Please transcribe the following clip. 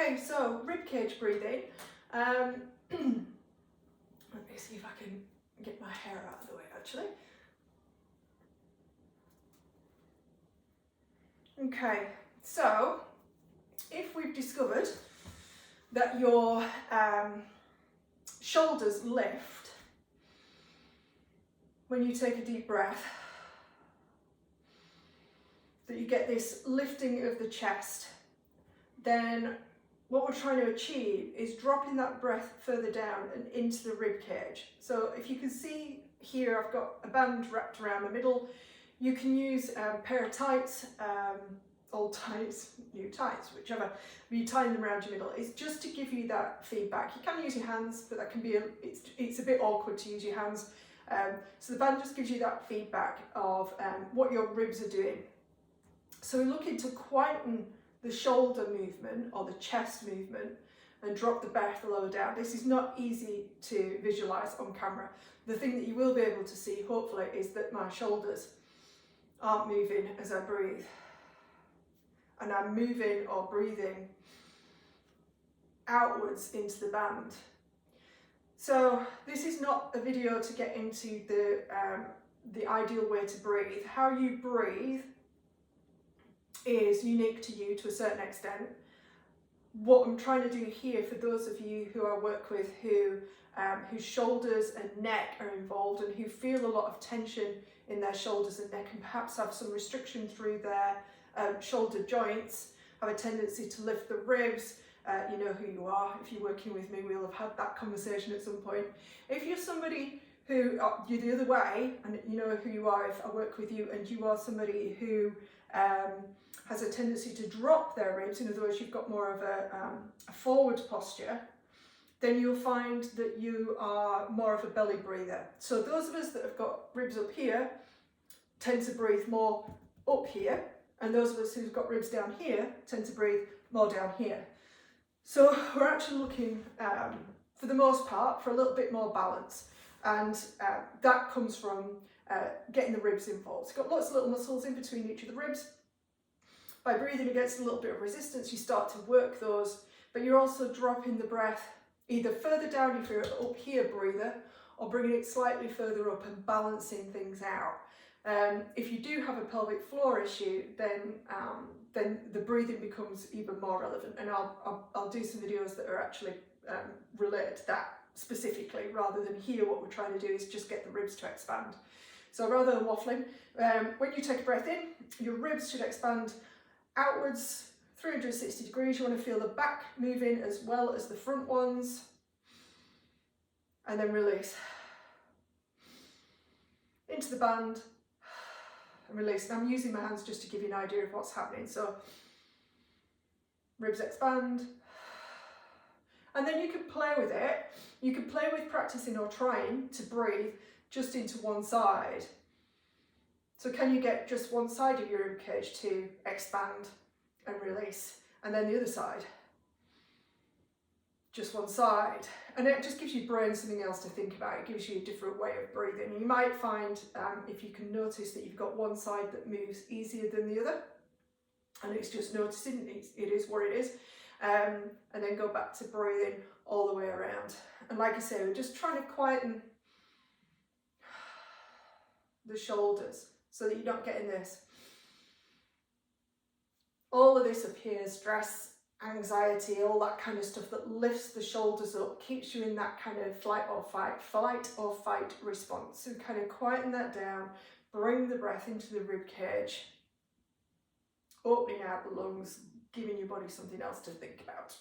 Okay, so ribcage breathing. Let me see if I can get my hair out of the way actually. Okay, so if we've discovered that your shoulders lift when you take a deep breath, that you get this lifting of the chest, then what we're trying to achieve is dropping that breath further down and into the rib cage. So if you can see here, I've got a band wrapped around the middle. You can use a pair of tights, old tights, new tights, whichever. You tie them around your middle. It's just to give you that feedback. You can use your hands, but that can be it's a bit awkward to use your hands. So the band just gives you that feedback of what your ribs are doing. So we're looking to quieten the shoulder movement or the chest movement and drop the breath lower down. This is not easy to visualize on camera. The thing that you will be able to see, hopefully, is that my shoulders aren't moving as I breathe. And I'm moving or breathing outwards into the band. So this is not a video to get into the ideal way to breathe. How you breathe is unique to you to a certain extent. What I'm trying to do here for those of you who I work with whose shoulders and neck are involved and who feel a lot of tension in their shoulders and neck and perhaps have some restriction through their shoulder joints, have a tendency to lift the ribs, you know who you are. If you're working with me, we'll have had that conversation at some point. If you're somebody who, you're the other way, and you know who you are if I work with you, and you are somebody who has a tendency to drop their ribs, in other words, you've got more of a forward posture, then you'll find that you are more of a belly breather. So those of us that have got ribs up here tend to breathe more up here, and those of us who've got ribs down here tend to breathe more down here. So we're actually looking, for the most part, for a little bit more balance, and that comes from getting the ribs involved. It's got lots of little muscles in between each of the ribs. By breathing against a little bit of resistance, you start to work those, but you're also dropping the breath either further down if you're an up here breather, or bringing it slightly further up and balancing things out. If you do have a pelvic floor issue, then the breathing becomes even more relevant, and I'll do some videos that are actually related to that specifically, rather than here. What we're trying to do is just get the ribs to expand. So rather than waffling, when you take a breath in, your ribs should expand outwards 360 degrees. You want to feel the back moving as well as the front ones, and then release into the band and release. And I'm using my hands just to give you an idea of what's happening. So ribs expand, and then you can play with it. You can play with practicing or trying to breathe just into one side. So can you get just one side of your ribcage to expand and release, and then the other side, just one side, and it just gives your brain something else to think about. It gives you a different way of breathing. And you might find, if you can notice, that you've got one side that moves easier than the other, and it's just noticing it is what it is, and then go back to breathing all the way around. And like I say, we're just trying to quieten the shoulders so that you're not getting this. All of this up here, stress, anxiety, all that kind of stuff that lifts the shoulders up, keeps you in that kind of flight or fight response. So kind of quieten that down, bring the breath into the rib cage, opening out the lungs, giving your body something else to think about.